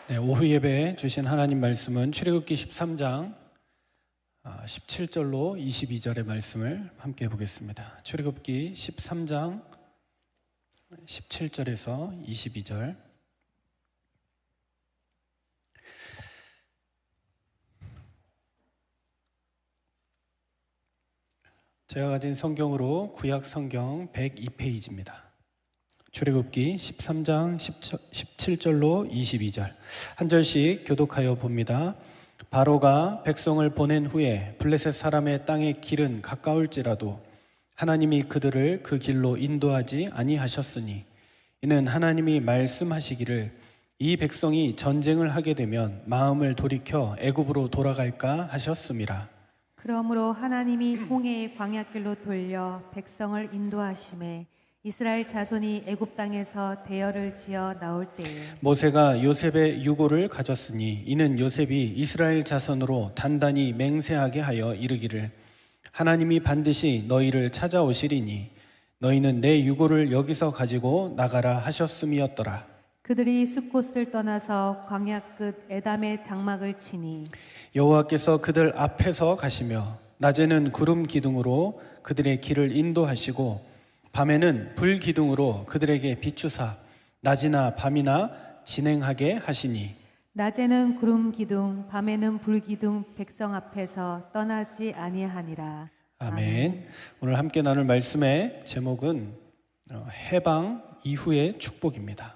네, 오후 예배에 주신 하나님 말씀은 출애굽기 13장 17절로 22절의 말씀을 함께 보겠습니다. 출애굽기 13장 17절에서 22절. 제가 가진 성경으로 구약 성경 102페이지입니다. 출애굽기 13장 17절로 22절 한 절씩 교독하여 봅니다. 바로가 백성을 보낸 후에 블레셋 사람의 땅의 길은 가까울지라도 하나님이 그들을 그 길로 인도하지 아니하셨으니 이는 하나님이 말씀하시기를 이 백성이 전쟁을 하게 되면 마음을 돌이켜 애굽으로 돌아갈까 하셨음이라. 그러므로 하나님이 홍해의 광야길로 돌려 백성을 인도하심에 이스라엘 자손이 애굽 땅에서 대열을 지어 나올 때에 모세가 요셉의 유고를 가졌으니 이는 요셉이 이스라엘 자손으로 단단히 맹세하게 하여 이르기를 하나님이 반드시 너희를 찾아오시리니 너희는 내 유고를 여기서 가지고 나가라 하셨음이었더라. 그들이 숲곳을 떠나서 광야 끝 에담의 장막을 치니 여호와께서 그들 앞에서 가시며 낮에는 구름 기둥으로 그들의 길을 인도하시고 밤에는 불 기둥으로 그들에게 비추사 낮이나 밤이나 진행하게 하시니 낮에는 구름 기둥 밤에는 불 기둥 백성 앞에서 떠나지 아니하니라. 아멘. 오늘 함께 나눌 말씀의 제목은 해방 이후의 축복입니다.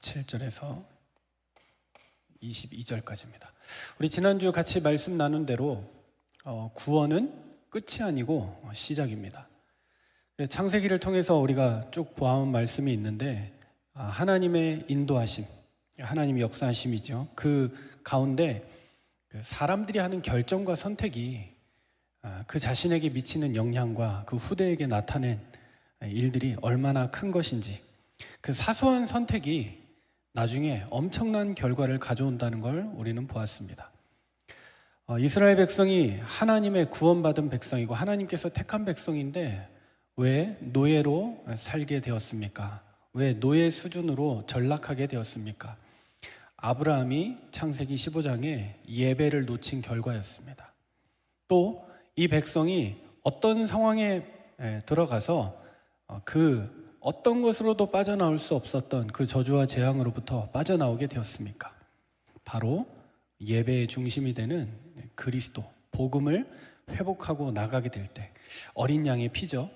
(17절에서) 22절까지입니다. 우리 지난주 같이 말씀 나눈 대로 구원은 끝이 아니고 시작입니다. 창세기를 통해서 우리가 쭉 보아온 말씀이 있는데 하나님의 인도하심, 하나님의 역사하심이죠. 그 가운데 사람들이 하는 결정과 선택이 그 자신에게 미치는 영향과 그 후대에게 나타낸 일들이 얼마나 큰 것인지, 그 사소한 선택이 나중에 엄청난 결과를 가져온다는 걸 우리는 보았습니다. 이스라엘 백성이 하나님의 구원받은 백성이고 하나님께서 택한 백성인데 왜 노예로 살게 되었습니까? 왜 노예 수준으로 전락하게 되었습니까? 아브라함이 창세기 15장에 예배를 놓친 결과였습니다. 또 이 백성이 어떤 상황에 들어가서 그 어떤 것으로도 빠져나올 수 없었던 그 저주와 재앙으로부터 빠져나오게 되었습니까? 바로 예배의 중심이 되는 그리스도, 복음을 회복하고 나가게 될 때 어린 양의 피죠.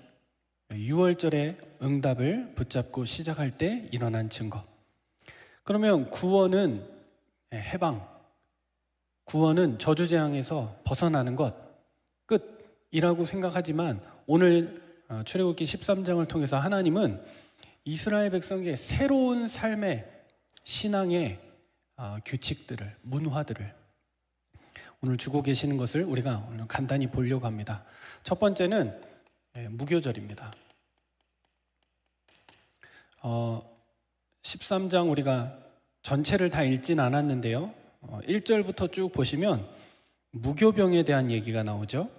유월절의 응답을 붙잡고 시작할 때 일어난 증거. 그러면 구원은 해방, 구원은 저주재앙에서 벗어나는 것, 끝이라고 생각하지만 오늘 출애굽기 13장을 통해서 하나님은 이스라엘 백성에게 새로운 삶의 신앙의 규칙들을, 문화들을 오늘 주고 계시는 것을 우리가 오늘 간단히 보려고 합니다. 첫 번째는 무교절입니다. 13장 우리가 전체를 다 읽진 않았는데요. 1절부터 쭉 보시면 무교병에 대한 얘기가 나오죠.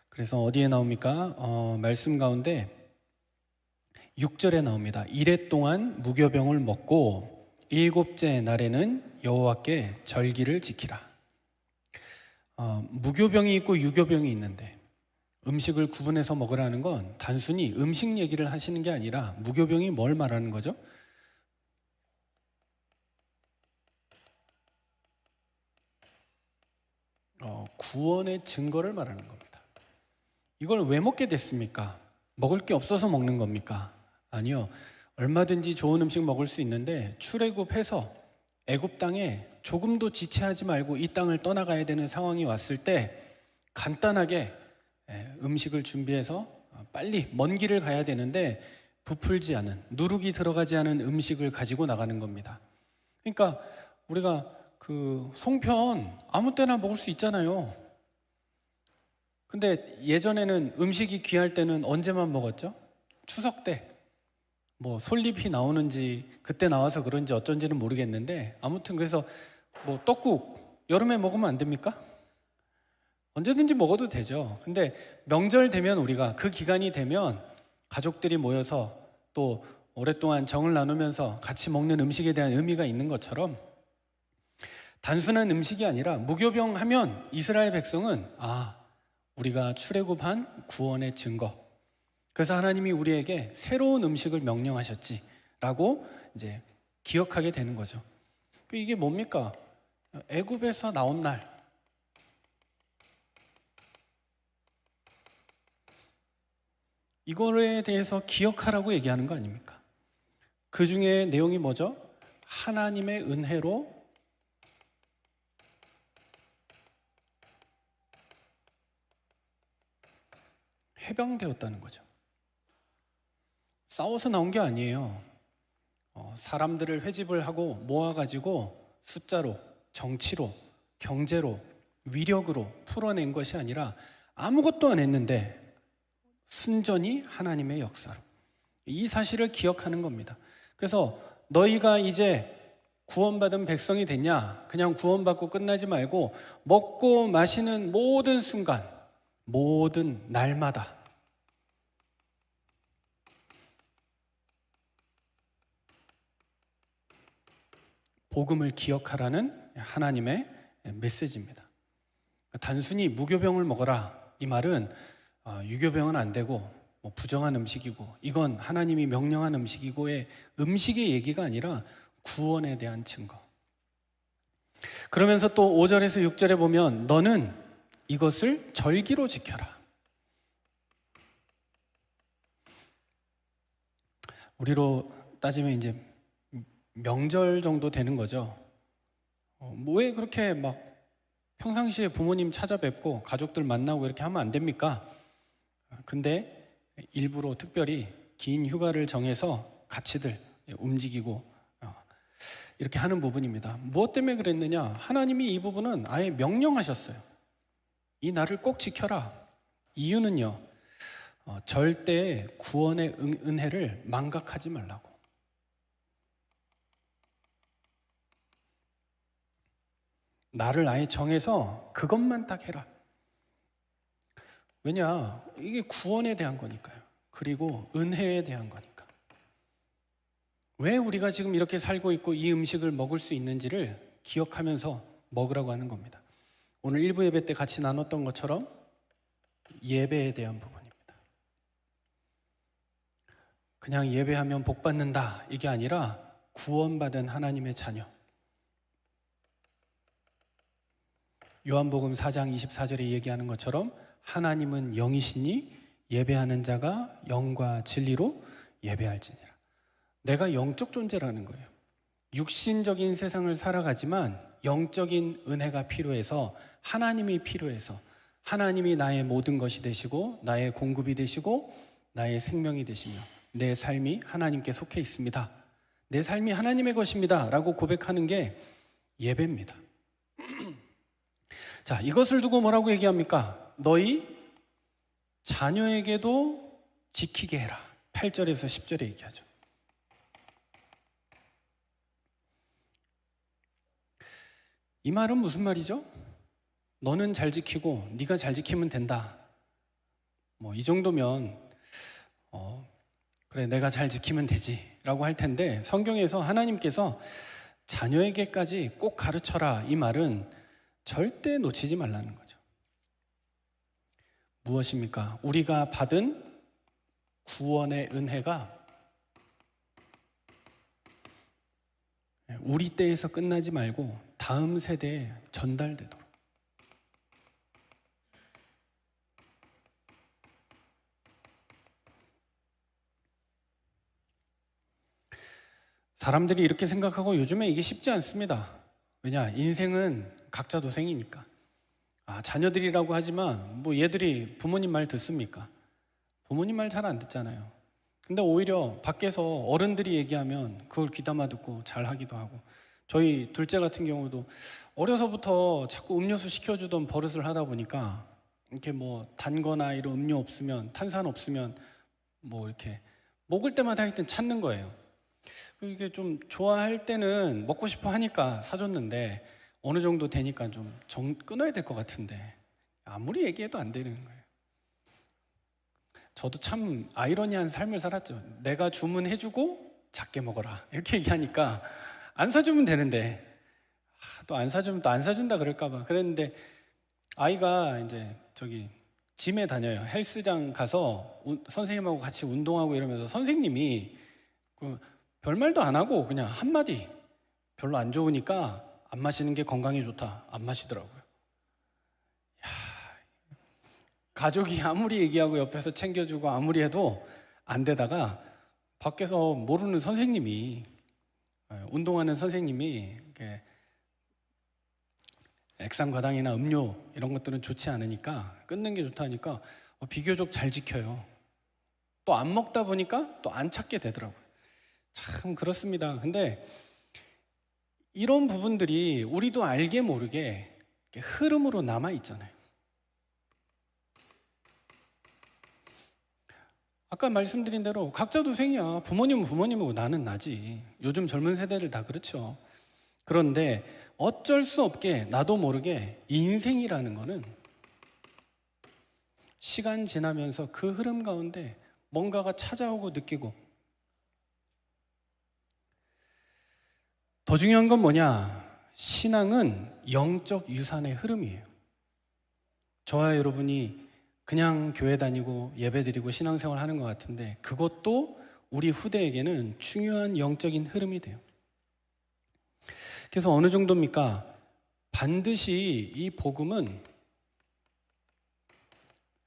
그래서 어디에 나옵니까? 말씀 가운데 6절에 나옵니다. 이레 동안 무교병을 먹고 일곱째 날에는 여호와께 절기를 지키라. 무교병이 있고 유교병이 있는데 음식을 구분해서 먹으라는 건 단순히 음식 얘기를 하시는 게 아니라 무교병이 뭘 말하는 거죠? 구원의 증거를 말하는 겁니다. 이걸 왜 먹게 됐습니까? 먹을 게 없어서 먹는 겁니까? 아니요. 얼마든지 좋은 음식 먹을 수 있는데 출애굽해서 애굽 땅에 조금도 지체하지 말고 이 땅을 떠나가야 되는 상황이 왔을 때 간단하게 음식을 준비해서 빨리 먼 길을 가야 되는데 부풀지 않은, 누룩이 들어가지 않은 음식을 가지고 나가는 겁니다. 그러니까 우리가 그 송편 아무 때나 먹을 수 있잖아요. 근데 예전에는 음식이 귀할 때는 언제만 먹었죠? 추석 때. 뭐 솔잎이 나오는지 그때 나와서 그런지 어쩐지는 모르겠는데 아무튼 그래서 뭐 떡국 여름에 먹으면 안 됩니까? 언제든지 먹어도 되죠. 근데 명절 되면 우리가 그 기간이 되면 가족들이 모여서 또 오랫동안 정을 나누면서 같이 먹는 음식에 대한 의미가 있는 것처럼 단순한 음식이 아니라 무교병 하면 이스라엘 백성은 우리가 출애굽한 구원의 증거. 그래서 하나님이 우리에게 새로운 음식을 명령하셨지라고 이제 기억하게 되는 거죠. 이게 뭡니까? 애굽에서 나온 날. 이거에 대해서 기억하라고 얘기하는 거 아닙니까? 그 중에 내용이 뭐죠? 하나님의 은혜로 해방되었다는 거죠. 싸워서 나온 게 아니에요. 사람들을 회집을 하고 모아가지고 숫자로, 정치로, 경제로, 위력으로 풀어낸 것이 아니라 아무것도 안 했는데 순전히 하나님의 역사로 이 사실을 기억하는 겁니다. 그래서 너희가 이제 구원받은 백성이 됐냐? 그냥 구원받고 끝나지 말고 먹고 마시는 모든 순간, 모든 날마다 복음을 기억하라는 하나님의 메시지입니다. 단순히 무교병을 먹어라 이 말은 유교병은 안 되고 뭐 부정한 음식이고 이건 하나님이 명령한 음식이고의 음식의 얘기가 아니라 구원에 대한 증거. 그러면서 또 5절에서 6절에 보면 너는 이것을 절기로 지켜라. 우리로 따지면 이제 명절 정도 되는 거죠. 왜 그렇게 막 평상시에 부모님 찾아뵙고 가족들 만나고 이렇게 하면 안 됩니까? 근데 일부러 특별히 긴 휴가를 정해서 같이들 움직이고 이렇게 하는 부분입니다. 무엇 때문에 그랬느냐? 하나님이 이 부분은 아예 명령하셨어요. 이 날을 꼭 지켜라. 이유는요, 절대 구원의 은혜를 망각하지 말라고. 나를 아예 정해서 그것만 딱 해라. 왜냐? 이게 구원에 대한 거니까요. 그리고 은혜에 대한 거니까. 왜 우리가 지금 이렇게 살고 있고 이 음식을 먹을 수 있는지를 기억하면서 먹으라고 하는 겁니다. 오늘 일부 예배 때 같이 나눴던 것처럼 예배에 대한 부분입니다. 그냥 예배하면 복 받는다 이게 아니라 구원받은 하나님의 자녀. 요한복음 4장 24절에 얘기하는 것처럼 하나님은 영이시니 예배하는 자가 영과 진리로 예배할지니라. 내가 영적 존재라는 거예요. 육신적인 세상을 살아가지만 영적인 은혜가 필요해서 하나님이 필요해서 하나님이 나의 모든 것이 되시고 나의 공급이 되시고 나의 생명이 되시며 내 삶이 하나님께 속해 있습니다. 내 삶이 하나님의 것입니다 라고 고백하는 게 예배입니다. 자, 이것을 두고 뭐라고 얘기합니까? 너희 자녀에게도 지키게 해라. 8절에서 10절에 얘기하죠. 이 말은 무슨 말이죠? 너는 잘 지키고 네가 잘 지키면 된다. 뭐 이 정도면 그래 내가 잘 지키면 되지 라고 할 텐데 성경에서 하나님께서 자녀에게까지 꼭 가르쳐라 이 말은 절대 놓치지 말라는 거죠. 무엇입니까? 우리가 받은 구원의 은혜가 우리 때에서 끝나지 말고 다음 세대에 전달되도록. 사람들이 이렇게 생각하고 요즘에 이게 쉽지 않습니다. 왜냐? 인생은 각자 도생이니까. 자녀들이라고 하지만 뭐 얘들이 부모님 말 듣습니까? 부모님 말 잘 안 듣잖아요. 근데 오히려 밖에서 어른들이 얘기하면 그걸 귀담아 듣고 잘 하기도 하고 저희 둘째 같은 경우도 어려서부터 자꾸 음료수 시켜주던 버릇을 하다 보니까 이렇게 뭐 단 거나 이런 음료 없으면 탄산 없으면 뭐 이렇게 먹을 때마다 하여튼 찾는 거예요. 이게 좀 좋아할 때는 먹고 싶어 하니까 사줬는데 어느 정도 되니까 좀 끊어야 될 것 같은데 아무리 얘기해도 안 되는 거예요. 저도 참 아이러니한 삶을 살았죠. 내가 주문해주고 작게 먹어라 이렇게 얘기하니까 안 사주면 되는데 또 안 사주면 또 안 사준다 그럴까 봐 그랬는데, 아이가 이제 저기 짐에 다녀요. 헬스장 가서 선생님하고 같이 운동하고 이러면서 선생님이 별말도 안 하고 그냥 한마디, 별로 안 좋으니까 안 마시는 게 건강에 좋다, 안 마시더라고요. 가족이 아무리 얘기하고 옆에서 챙겨주고 아무리 해도 안 되다가 밖에서 모르는 선생님이, 운동하는 선생님이 이렇게 액상과당이나 음료 이런 것들은 좋지 않으니까 끊는 게 좋다니까 비교적 잘 지켜요. 또 안 먹다 보니까 또 안 찾게 되더라고요. 참 그렇습니다. 근데 이런 부분들이 우리도 알게 모르게 흐름으로 남아 있잖아요. 아까 말씀드린 대로 각자 도생이야. 부모님은 부모님이고 나는 나지. 요즘 젊은 세대들 다 그렇죠. 그런데 어쩔 수 없게 나도 모르게 인생이라는 거는 시간 지나면서 그 흐름 가운데 뭔가가 찾아오고 느끼고, 더 중요한 건 뭐냐? 신앙은 영적 유산의 흐름이에요. 저와 여러분이 그냥 교회 다니고 예배 드리고 신앙생활 하는 것 같은데 그것도 우리 후대에게는 중요한 영적인 흐름이 돼요. 그래서 어느 정도입니까? 반드시 이 복음은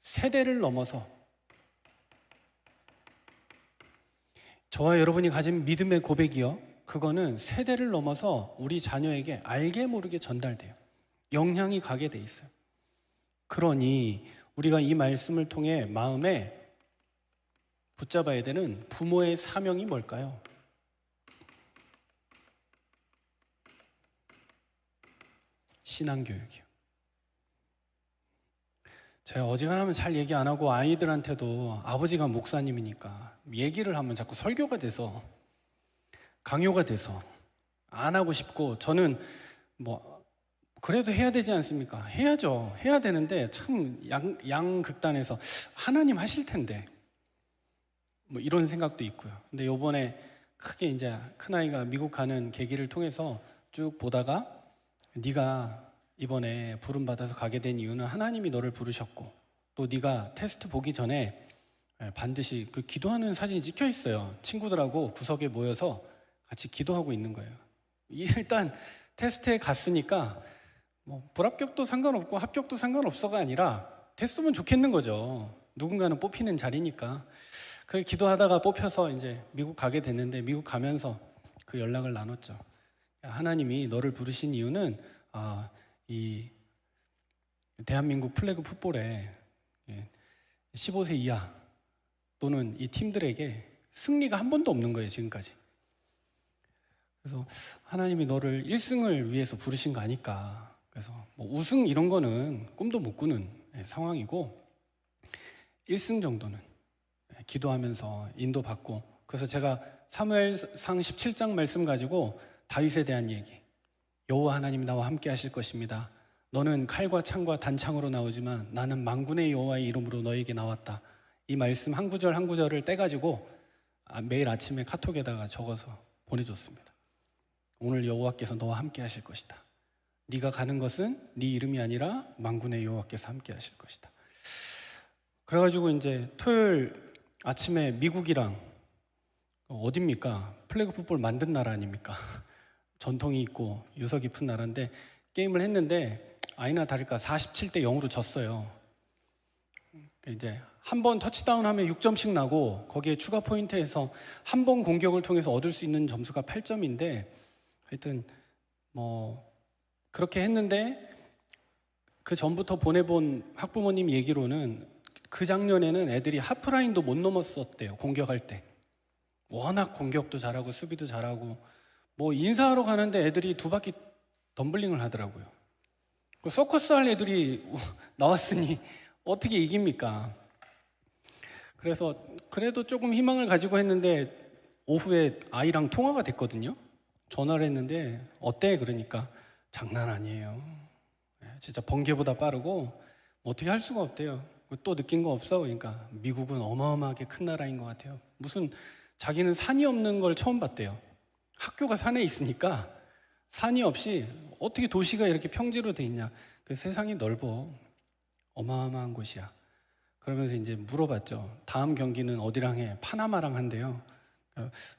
세대를 넘어서 저와 여러분이 가진 믿음의 고백이요, 그거는 세대를 넘어서 우리 자녀에게 알게 모르게 전달돼요. 영향이 가게 돼 있어요. 그러니 우리가 이 말씀을 통해 마음에 붙잡아야 되는 부모의 사명이 뭘까요? 신앙교육이요. 제가 어지간하면 잘 얘기 안 하고 아이들한테도 아버지가 목사님이니까 얘기를 하면 자꾸 설교가 돼서 강요가 돼서 안 하고 싶고, 저는 뭐 그래도 해야 되지 않습니까? 해야죠. 해야 되는데 참 양극단에서 하나님 하실 텐데 뭐 이런 생각도 있고요. 근데 요번에 크게 이제 큰아이가 미국 가는 계기를 통해서 쭉 보다가 네가 이번에 부름 받아서 가게 된 이유는 하나님이 너를 부르셨고, 또 네가 테스트 보기 전에 반드시 그 기도하는 사진이 찍혀 있어요. 친구들하고 구석에 모여서 같이 기도하고 있는 거예요. 일단 테스트에 갔으니까 뭐 불합격도 상관없고 합격도 상관없어가 아니라 됐으면 좋겠는 거죠. 누군가는 뽑히는 자리니까. 그래 기도하다가 뽑혀서 이제 미국 가게 됐는데, 미국 가면서 그 연락을 나눴죠. 하나님이 너를 부르신 이유는 이 대한민국 플래그 풋볼에 15세 이하 또는 이 팀들에게 승리가 한 번도 없는 거예요, 지금까지. 그래서 하나님이 너를 1승을 위해서 부르신 거 아닐까. 그래서 뭐 우승 이런 거는 꿈도 못 꾸는 상황이고 1승 정도는 기도하면서 인도받고, 그래서 제가 사무엘상 17장 말씀 가지고 다윗에 대한 얘기, 여호와 하나님이 나와 함께 하실 것입니다. 너는 칼과 창과 단창으로 나오지만 나는 만군의 여호와의 이름으로 너에게 나왔다. 이 말씀 한 구절 한 구절을 떼가지고 매일 아침에 카톡에다가 적어서 보내줬습니다. 오늘 여호와께서 너와 함께 하실 것이다. 네가 가는 것은 네 이름이 아니라 만군의 여호와께서 함께 하실 것이다. 그래가지고 이제 토요일 아침에 미국이랑 어딥니까? 플래그 풋볼 만든 나라 아닙니까? 전통이 있고 유서 깊은 나라인데 게임을 했는데 아니나 다를까 47대 0으로 졌어요. 이제 한 번 터치다운 하면 6점씩 나고 거기에 추가 포인트에서 한 번 공격을 통해서 얻을 수 있는 점수가 8점인데 하여튼 뭐 그렇게 했는데, 그 전부터 보내본 학부모님 얘기로는 그 작년에는 애들이 하프라인도 못 넘었었대요. 공격할 때 워낙 공격도 잘하고 수비도 잘하고, 뭐 인사하러 가는데 애들이 2바퀴 덤블링을 하더라고요. 그 서커스 할 애들이 나왔으니 어떻게 이깁니까? 그래서 그래도 조금 희망을 가지고 했는데 오후에 아이랑 통화가 됐거든요. 전화를 했는데 어때? 그러니까 장난 아니에요. 진짜 번개보다 빠르고 어떻게 할 수가 없대요. 또 느낀 거 없어? 그러니까 미국은 어마어마하게 큰 나라인 것 같아요. 무슨 자기는 산이 없는 걸 처음 봤대요. 학교가 산에 있으니까 산이 없이 어떻게 도시가 이렇게 평지로 돼 있냐. 그 세상이 넓어. 어마어마한 곳이야. 그러면서 이제 물어봤죠. 다음 경기는 어디랑 해? 파나마랑 한대요.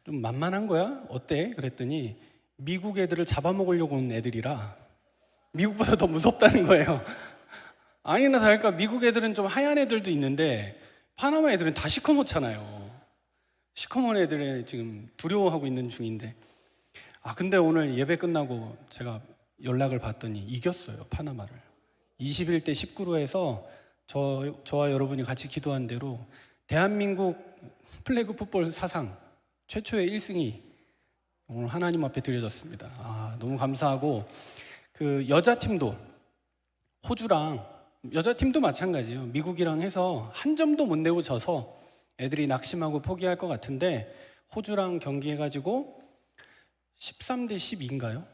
좀 만만한 거야? 어때? 그랬더니 미국 애들을 잡아먹으려고 온 애들이라 미국보다 더 무섭다는 거예요. 아니나 다를까 미국 애들은 좀 하얀 애들도 있는데 파나마 애들은 다 시커멓잖아요. 시커먼 애들에 지금 두려워하고 있는 중인데, 근데 오늘 예배 끝나고 제가 연락을 받더니 이겼어요, 파나마를. 21대 19로 해서 저와 여러분이 같이 기도한 대로 대한민국 플래그 풋볼 사상 최초의 1승이 오늘 하나님 앞에 드려졌습니다. 너무 감사하고, 그 여자팀도 호주랑, 여자팀도 마찬가지예요. 미국이랑 해서 한 점도 못 내고 져서 애들이 낙심하고 포기할 것 같은데, 호주랑 경기해가지고 13대 12인가요?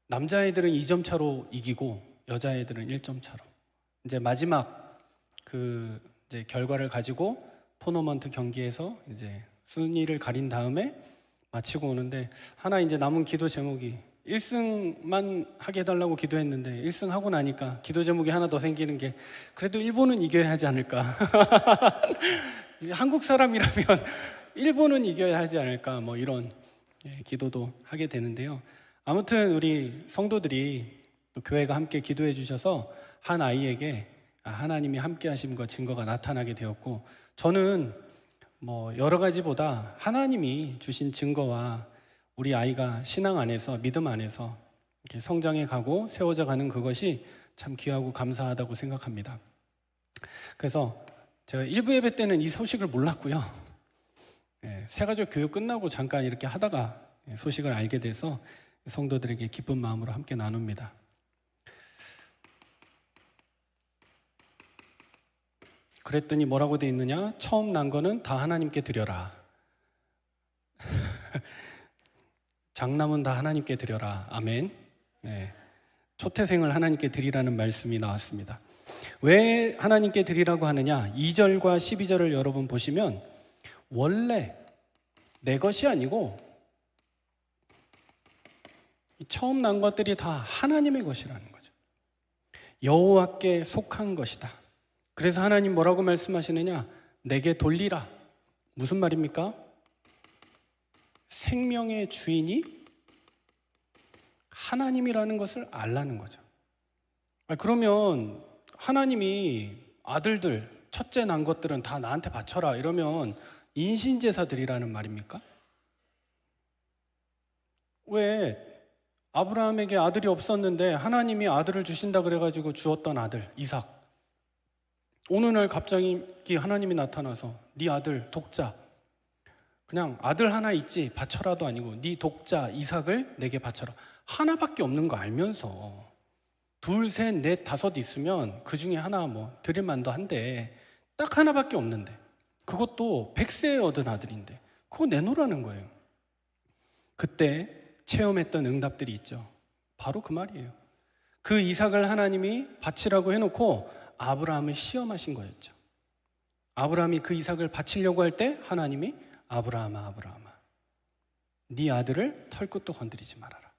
남자애들은 2점 차로 이기고 여자애들은 1점 차로. 이제 마지막 이제 결과를 가지고 토너먼트 경기에서 이제 순위를 가린 다음에 마치고 오는데, 하나 이제 남은 기도 제목이 1승만 하게 해달라고 기도했는데 1승 하고 나니까 기도 제목이 하나 더 생기는 게, 그래도 일본은 이겨야 하지 않을까. 한국 사람이라면 일본은 이겨야 하지 않을까, 뭐 이런 기도도 하게 되는데요. 아무튼 우리 성도들이 또 교회가 함께 기도해 주셔서 한 아이에게 하나님이 함께 하심과 증거가 나타나게 되었고, 저는 뭐 여러 가지보다 하나님이 주신 증거와 우리 아이가 신앙 안에서, 믿음 안에서 이렇게 성장해 가고 세워져 가는 그것이 참 귀하고 감사하다고 생각합니다. 그래서 제가 일부 예배 때는 이 소식을 몰랐고요. 새가족 교육 끝나고 잠깐 이렇게 하다가 소식을 알게 돼서 성도들에게 기쁜 마음으로 함께 나눕니다. 그랬더니 뭐라고 돼 있느냐? 처음 난 거는 다 하나님께 드려라. 장남은 다 하나님께 드려라. 아멘. 초태생을 하나님께 드리라는 말씀이 나왔습니다. 왜 하나님께 드리라고 하느냐? 2절과 12절을 여러분 보시면 원래 내 것이 아니고 처음 난 것들이 다 하나님의 것이라는 거죠. 여호와께 속한 것이다. 그래서 하나님 뭐라고 말씀하시느냐? 내게 돌리라. 무슨 말입니까? 생명의 주인이 하나님이라는 것을 알라는 거죠. 그러면 하나님이 아들들, 첫째 난 것들은 다 나한테 바쳐라 이러면 인신제사 드리라는 말입니까? 왜 아브라함에게 아들이 없었는데 하나님이 아들을 주신다 그래가지고 주었던 아들 이삭, 어느 날 갑자기 하나님이 나타나서 네 아들 독자, 그냥 아들 하나 있지 바쳐라도 아니고 네 독자 이삭을 내게 바쳐라. 하나밖에 없는 거 알면서 둘, 셋, 넷, 다섯 있으면 그 중에 하나 뭐 드릴 만도 한데 딱 하나밖에 없는데, 그것도 100세에 얻은 아들인데 그거 내놓으라는 거예요. 그때 체험했던 응답들이 있죠. 바로 그 말이에요. 그 이삭을 하나님이 바치라고 해놓고 아브라함을 시험하신 거였죠. 아브라함이 그 이삭을 바치려고 할 때 하나님이 아브라함아, 아브라함아, 네 아들을 털끝도 건드리지 말아라.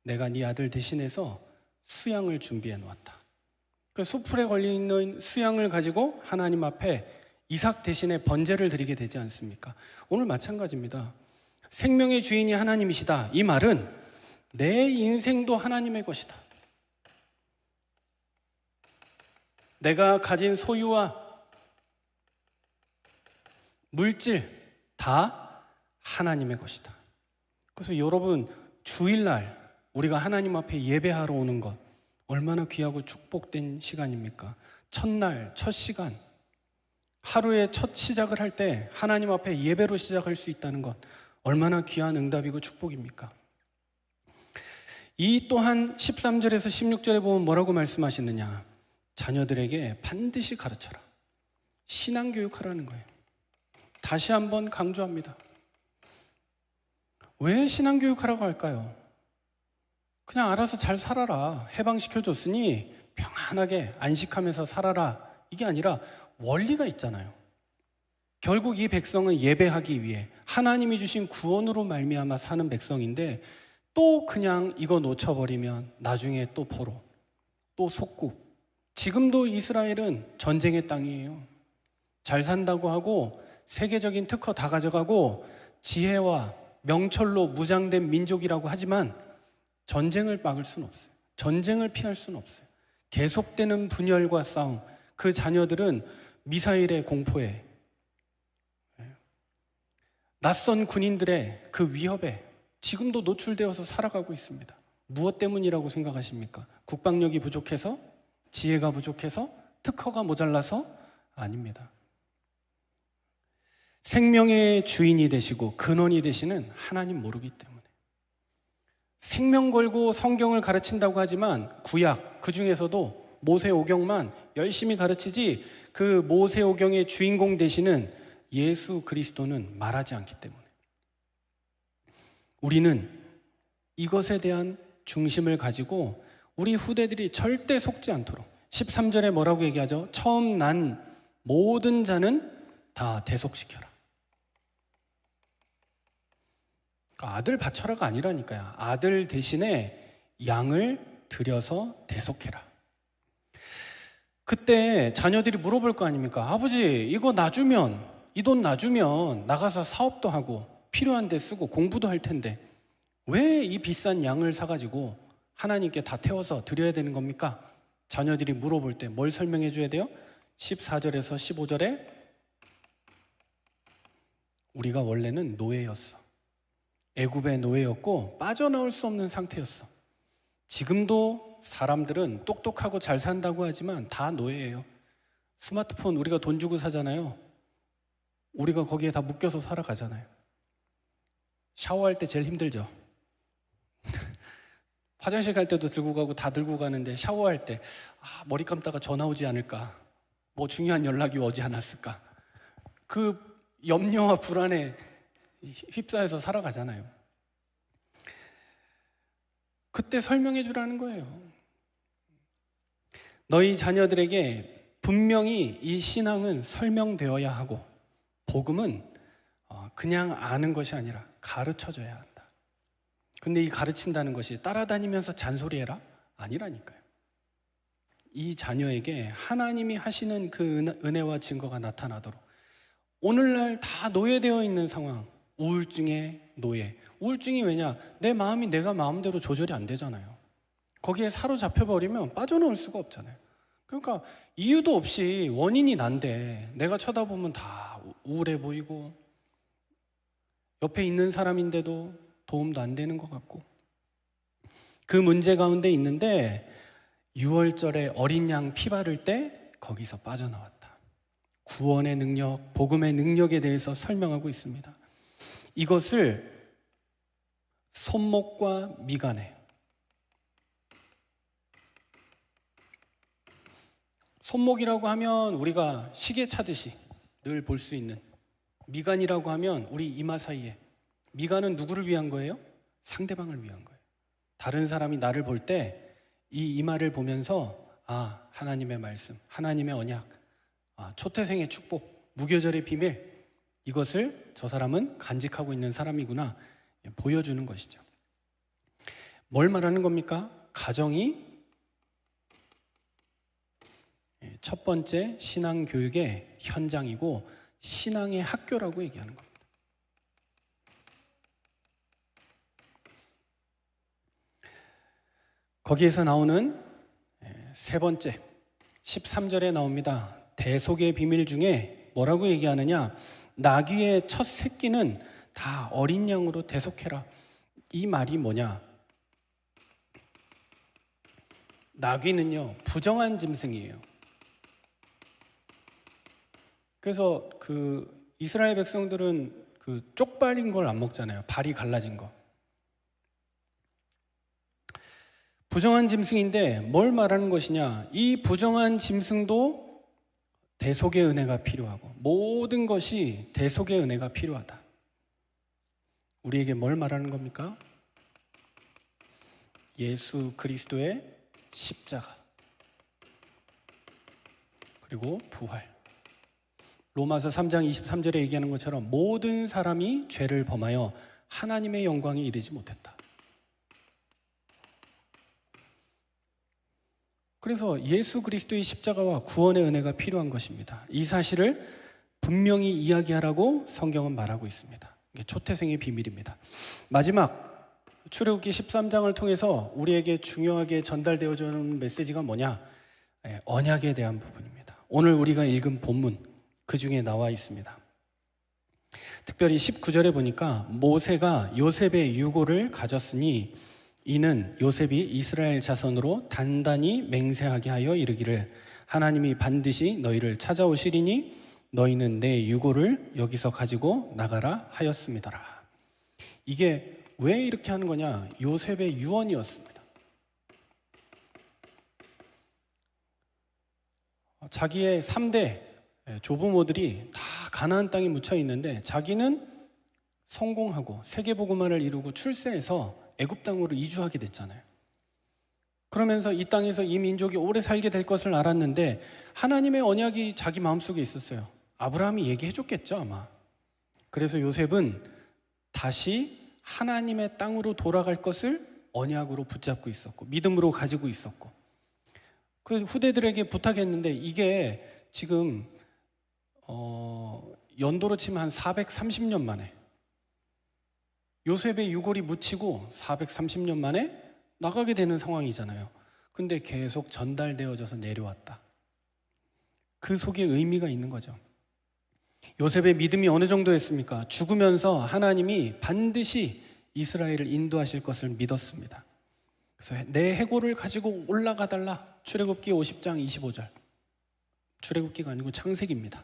내가 네 아들 대신해서 수양을 준비해 놓았다. 그 수풀에 걸려있는 수양을 가지고 하나님 앞에 이삭 대신에 번제를 드리게 되지 않습니까? 오늘 마찬가지입니다. 생명의 주인이 하나님이시다. 이 말은 내 인생도 하나님의 것이다. 내가 가진 소유와 물질 다 하나님의 것이다. 그래서 여러분, 주일날 우리가 하나님 앞에 예배하러 오는 것 얼마나 귀하고 축복된 시간입니까? 첫날, 첫 시간, 하루의 첫 시작을 할 때 하나님 앞에 예배로 시작할 수 있다는 것 얼마나 귀한 응답이고 축복입니까? 이 또한 13절에서 16절에 보면 뭐라고 말씀하시느냐? 자녀들에게 반드시 가르쳐라. 신앙교육하라는 거예요. 다시 한번 강조합니다. 왜 신앙교육하라고 할까요? 그냥 알아서 잘 살아라. 해방시켜줬으니 평안하게 안식하면서 살아라. 이게 아니라 원리가 있잖아요. 결국 이 백성은 예배하기 위해 하나님이 주신 구원으로 말미암아 사는 백성인데 또 그냥 이거 놓쳐버리면 나중에 또 포로, 또 속국. 지금도 이스라엘은 전쟁의 땅이에요. 잘 산다고 하고 세계적인 특허 다 가져가고 지혜와 명철로 무장된 민족이라고 하지만 전쟁을 막을 수는 없어요. 전쟁을 피할 수는 없어요. 계속되는 분열과 싸움, 그 자녀들은 미사일의 공포에, 낯선 군인들의 그 위협에 지금도 노출되어서 살아가고 있습니다. 무엇 때문이라고 생각하십니까? 국방력이 부족해서? 지혜가 부족해서? 특허가 모자라서? 아닙니다. 생명의 주인이 되시고 근원이 되시는 하나님 모르기 때문에. 생명 걸고 성경을 가르친다고 하지만 구약, 그 중에서도 모세오경만 열심히 가르치지 그 모세오경의 주인공 되시는 예수 그리스도는 말하지 않기 때문에 우리는 이것에 대한 중심을 가지고 우리 후대들이 절대 속지 않도록 13절에 뭐라고 얘기하죠? 처음 난 모든 자는 다 대속시켜라. 그러니까 아들 바쳐라가 아니라니까요. 아들 대신에 양을 들여서 대속해라. 그때 자녀들이 물어볼 거 아닙니까? 아버지, 이거 놔주면, 이 돈 놔주면 나가서 사업도 하고 필요한 데 쓰고 공부도 할 텐데 왜 이 비싼 양을 사가지고 하나님께 다 태워서 드려야 되는 겁니까? 자녀들이 물어볼 때 뭘 설명해 줘야 돼요? 14절에서 15절에 우리가 원래는 노예였어. 애굽의 노예였고 빠져나올 수 없는 상태였어. 지금도 사람들은 똑똑하고 잘 산다고 하지만 다 노예예요. 스마트폰 우리가 돈 주고 사잖아요. 우리가 거기에 다 묶여서 살아가잖아요. 샤워할 때 제일 힘들죠. 화장실 갈 때도 들고 가고 다 들고 가는데 샤워할 때 머리 감다가 전화 오지 않을까, 뭐 중요한 연락이 오지 않았을까, 그 염려와 불안에 휩싸여서 살아가잖아요. 그때 설명해 주라는 거예요. 너희 자녀들에게 분명히 이 신앙은 설명되어야 하고 복음은 그냥 아는 것이 아니라 가르쳐줘야 한다. 근데 이 가르친다는 것이 따라다니면서 잔소리해라? 아니라니까요. 이 자녀에게 하나님이 하시는 그 은혜와 증거가 나타나도록 오늘날 다 노예되어 있는 상황, 우울증의 노예. 우울증이 왜냐? 내 마음이 내가 마음대로 조절이 안 되잖아요. 거기에 사로잡혀버리면 빠져나올 수가 없잖아요. 그러니까 이유도 없이 원인이 난데 내가 쳐다보면 다 우울해 보이고 옆에 있는 사람인데도 도움도 안 되는 것 같고 그 문제 가운데 있는데 6월절에 어린 양 피 바를 때 거기서 빠져나왔다. 구원의 능력, 복음의 능력에 대해서 설명하고 있습니다. 이것을 손목과 미간에, 손목이라고 하면 우리가 시계 차듯이 늘 볼 수 있는, 미간이라고 하면 우리 이마 사이에, 미간은 누구를 위한 거예요? 상대방을 위한 거예요. 다른 사람이 나를 볼 때 이 이마를 보면서 하나님의 말씀, 하나님의 언약, 초태생의 축복, 무교절의 비밀, 이것을 저 사람은 간직하고 있는 사람이구나 보여주는 것이죠. 뭘 말하는 겁니까? 가정이 첫 번째 신앙 교육의 현장이고 신앙의 학교라고 얘기하는 겁니다. 거기에서 나오는 세 번째 13절에 나옵니다. 대속의 비밀 중에 뭐라고 얘기하느냐? 나귀의 첫 새끼는 다 어린 양으로 대속해라. 이 말이 뭐냐? 나귀는요 부정한 짐승이에요. 그래서 그 이스라엘 백성들은 그 쪽발인 걸 안 먹잖아요. 발이 갈라진 거. 부정한 짐승인데 뭘 말하는 것이냐? 이 부정한 짐승도 대속의 은혜가 필요하고 모든 것이 대속의 은혜가 필요하다. 우리에게 뭘 말하는 겁니까? 예수 그리스도의 십자가, 그리고 부활. 로마서 3장 23절에 얘기하는 것처럼 모든 사람이 죄를 범하여 하나님의 영광에 이르지 못했다. 그래서 예수 그리스도의 십자가와 구원의 은혜가 필요한 것입니다. 이 사실을 분명히 이야기하라고 성경은 말하고 있습니다. 이게 초태생의 비밀입니다. 마지막 출애굽기 13장을 통해서 우리에게 중요하게 전달되어져 오는 메시지가 뭐냐? 언약에 대한 부분입니다. 오늘 우리가 읽은 본문 그 중에 나와 있습니다. 특별히 19절에 보니까 모세가 요셉의 유고를 가졌으니 이는 요셉이 이스라엘 자손으로 단단히 맹세하게 하여 이르기를 하나님이 반드시 너희를 찾아오시리니 너희는 내 유고를 여기서 가지고 나가라 하였음이더라. 이게 왜 이렇게 하는 거냐? 요셉의 유언이었습니다. 자기의 3대 조부모들이 다 가나안 땅에 묻혀 있는데 자기는 성공하고 세계복음화를 이루고 출세해서 애굽 땅으로 이주하게 됐잖아요. 그러면서 이 땅에서 이 민족이 오래 살게 될 것을 알았는데 하나님의 언약이 자기 마음속에 있었어요. 아브라함이 얘기해 줬겠죠 아마. 그래서 요셉은 다시 하나님의 땅으로 돌아갈 것을 언약으로 붙잡고 있었고 믿음으로 가지고 있었고, 그 후대들에게 부탁했는데 이게 지금 연도로 치면 한 430년 만에, 요셉의 유골이 묻히고 430년 만에 나가게 되는 상황이잖아요. 근데 계속 전달되어져서 내려왔다. 그 속에 의미가 있는 거죠. 요셉의 믿음이 어느 정도였습니까? 죽으면서 하나님이 반드시 이스라엘을 인도하실 것을 믿었습니다. 그래서 내 해골을 가지고 올라가 달라. 출애굽기 50장 25절. 출애굽기가 아니고 창세기입니다.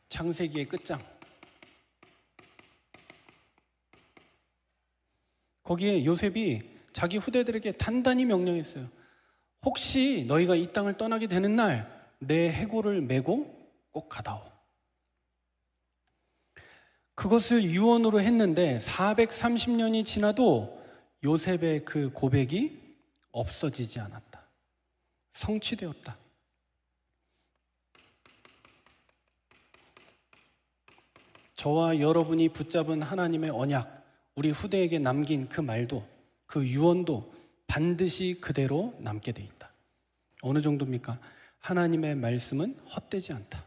창세기의 끝장. 거기에 요셉이 자기 후대들에게 단단히 명령했어요. 혹시 너희가 이 땅을 떠나게 되는 날 내 해골을 메고 꼭 가다오. 그것을 유언으로 했는데 430년이 지나도 요셉의 그 고백이 없어지지 않았다. 성취되었다. 저와 여러분이 붙잡은 하나님의 언약, 우리 후대에게 남긴 그 말도, 그 유언도 반드시 그대로 남게 돼 있다. 어느 정도입니까? 하나님의 말씀은 헛되지 않다.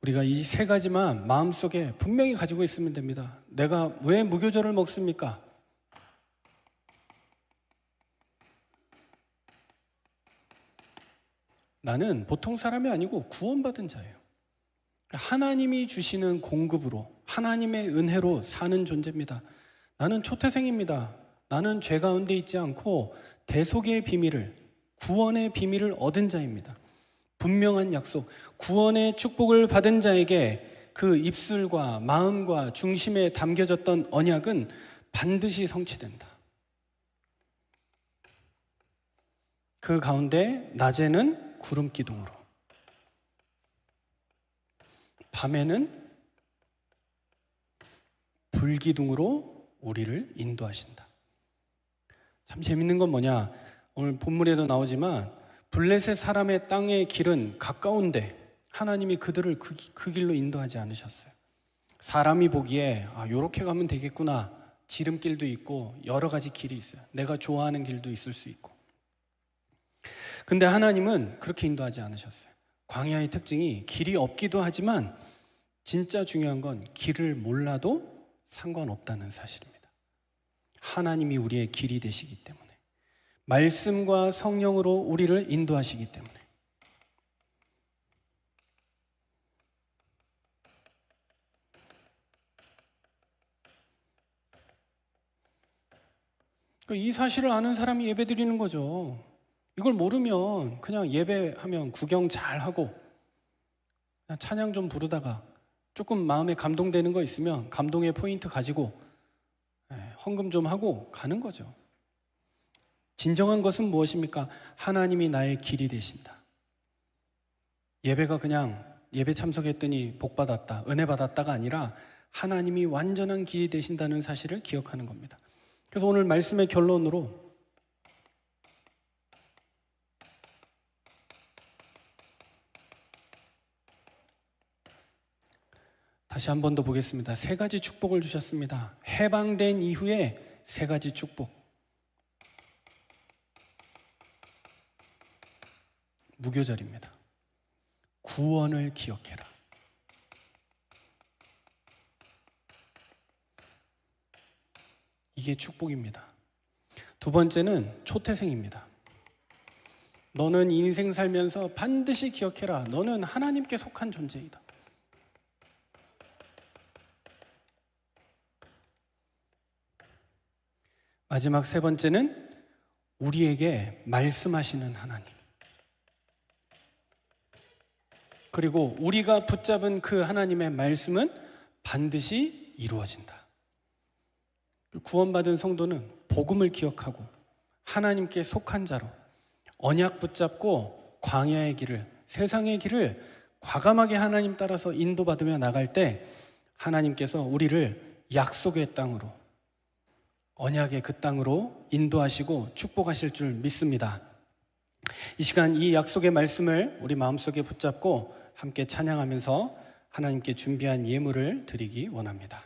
우리가 이 세 가지만 마음속에 분명히 가지고 있으면 됩니다. 내가 왜 무교절을 먹습니까? 나는 보통 사람이 아니고 구원받은 자예요. 하나님이 주시는 공급으로, 하나님의 은혜로 사는 존재입니다. 나는 초태생입니다. 나는 죄 가운데 있지 않고 대속의 비밀을, 구원의 비밀을 얻은 자입니다. 분명한 약속, 구원의 축복을 받은 자에게 그 입술과 마음과 중심에 담겨졌던 언약은 반드시 성취된다. 그 가운데 낮에는 구름 기둥으로, 밤에는 불기둥으로 우리를 인도하신다. 참 재밌는 건 뭐냐? 오늘 본문에도 나오지만 블레셋 사람의 땅의 길은 가까운데 하나님이 그들을 그 길로 인도하지 않으셨어요. 사람이 보기에 요렇게 가면 되겠구나. 지름길도 있고 여러 가지 길이 있어요. 내가 좋아하는 길도 있을 수 있고. 근데 하나님은 그렇게 인도하지 않으셨어요. 광야의 특징이 길이 없기도 하지만 진짜 중요한 건 길을 몰라도 상관없다는 사실입니다. 하나님이 우리의 길이 되시기 때문에, 말씀과 성령으로 우리를 인도하시기 때문에. 이 사실을 아는 사람이 예배 드리는 거죠. 이걸 모르면 그냥 예배하면 구경 잘하고 그냥 찬양 좀 부르다가 조금 마음에 감동되는 거 있으면 감동의 포인트 가지고 헌금 좀 하고 가는 거죠. 진정한 것은 무엇입니까? 하나님이 나의 길이 되신다. 예배가 그냥 예배 참석했더니 복 받았다, 은혜 받았다가 아니라 하나님이 완전한 길이 되신다는 사실을 기억하는 겁니다. 그래서 오늘 말씀의 결론으로 다시 한 번 더 보겠습니다. 세 가지 축복을 주셨습니다. 해방된 이후에 세 가지 축복. 무교절입니다. 구원을 기억해라. 이게 축복입니다. 두 번째는 초태생입니다. 너는 인생 살면서 반드시 기억해라. 너는 하나님께 속한 존재이다. 마지막 세 번째는 우리에게 말씀하시는 하나님. 그리고 우리가 붙잡은 그 하나님의 말씀은 반드시 이루어진다. 구원받은 성도는 복음을 기억하고 하나님께 속한 자로 언약 붙잡고 광야의 길을, 세상의 길을 과감하게 하나님 따라서 인도받으며 나갈 때 하나님께서 우리를 약속의 땅으로, 언약의 그 땅으로 인도하시고 축복하실 줄 믿습니다. 이 시간 이 약속의 말씀을 우리 마음속에 붙잡고 함께 찬양하면서 하나님께 준비한 예물을 드리기 원합니다.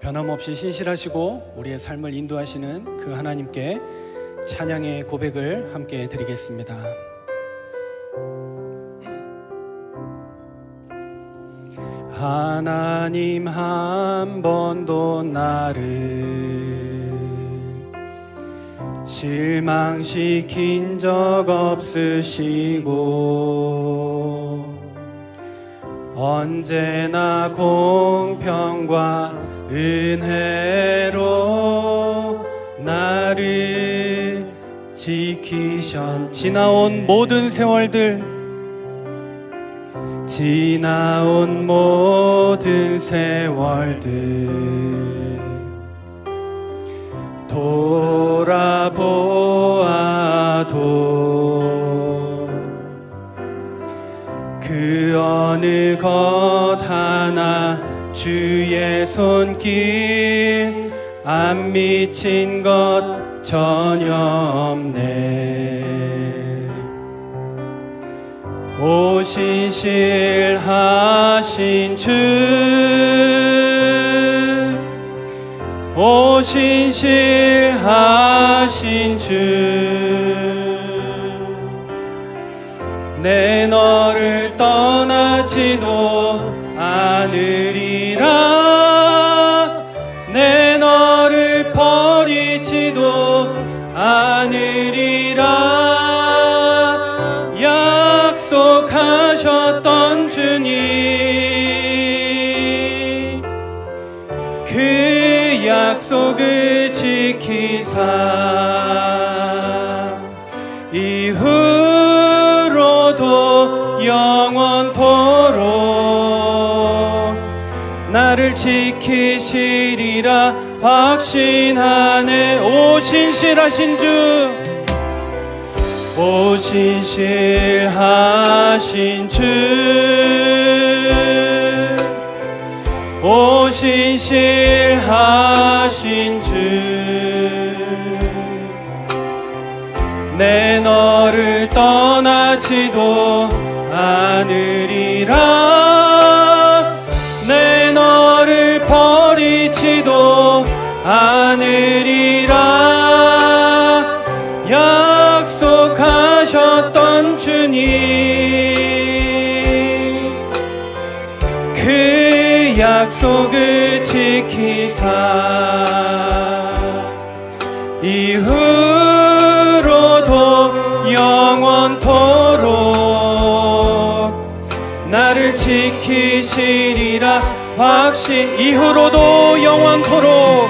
변함없이 신실하시고 우리의 삶을 인도하시는 그 하나님께 찬양의 고백을 함께 드리겠습니다. 하나님 한 번도 나를 실망시킨 적 없으시고 언제나 공평과 은혜로 나를 지키셨. 지나온 모든 세월들, 지나온 모든 세월들 돌아보아도 그 어느 것 하나 주의 손길 안 미친 것 전혀 없네. 오신실하신 주, 오신실하신 주, 내 너를 떠나지도 않으리라. 내 너를 버리지도 않으리라. 약속하셨던 주님, 그 약속을 지키사 이후로도 영원토록 나를 지키시리라 확신하네. 오신실하신 주, 오신실하신 주, 오신실하신 주, 내 너를 떠나지도 않으리라. 내 너를 버리지도 않으리라. 약속하셨던 주님, 그 약속을 지키사 이후로도 영원토록 나를 지키시리라 확신. 이후로도 영원토록,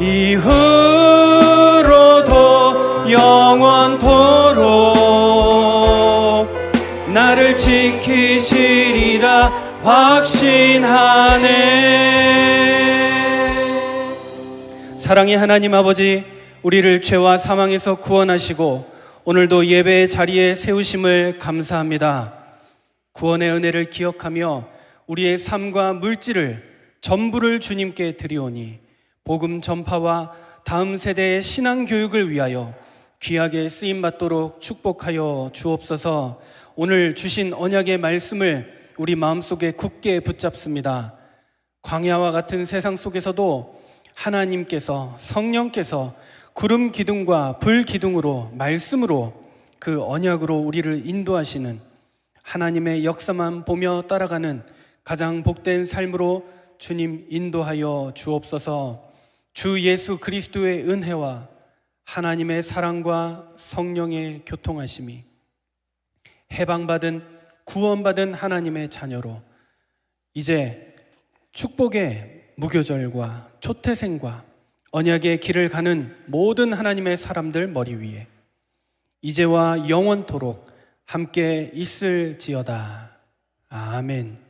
이후로도 지키시리라 확신하네. 사랑의 하나님 아버지, 우리를 죄와 사망에서 구원하시고 오늘도 예배의 자리에 세우심을 감사합니다. 구원의 은혜를 기억하며 우리의 삶과 물질을 전부를 주님께 드리오니 복음 전파와 다음 세대의 신앙 교육을 위하여 귀하게 쓰임 받도록 축복하여 주옵소서. 오늘 주신 언약의 말씀을 우리 마음속에 굳게 붙잡습니다. 광야와 같은 세상 속에서도 하나님께서, 성령께서 구름 기둥과 불 기둥으로, 말씀으로, 그 언약으로 우리를 인도하시는 하나님의 역사만 보며 따라가는 가장 복된 삶으로 주님 인도하여 주옵소서. 주 예수 그리스도의 은혜와 하나님의 사랑과 성령의 교통하심이 해방받은, 구원받은 하나님의 자녀로 이제 축복의 무교절과 초태생과 언약의 길을 가는 모든 하나님의 사람들 머리 위에 이제와 영원토록 함께 있을지어다. 아멘.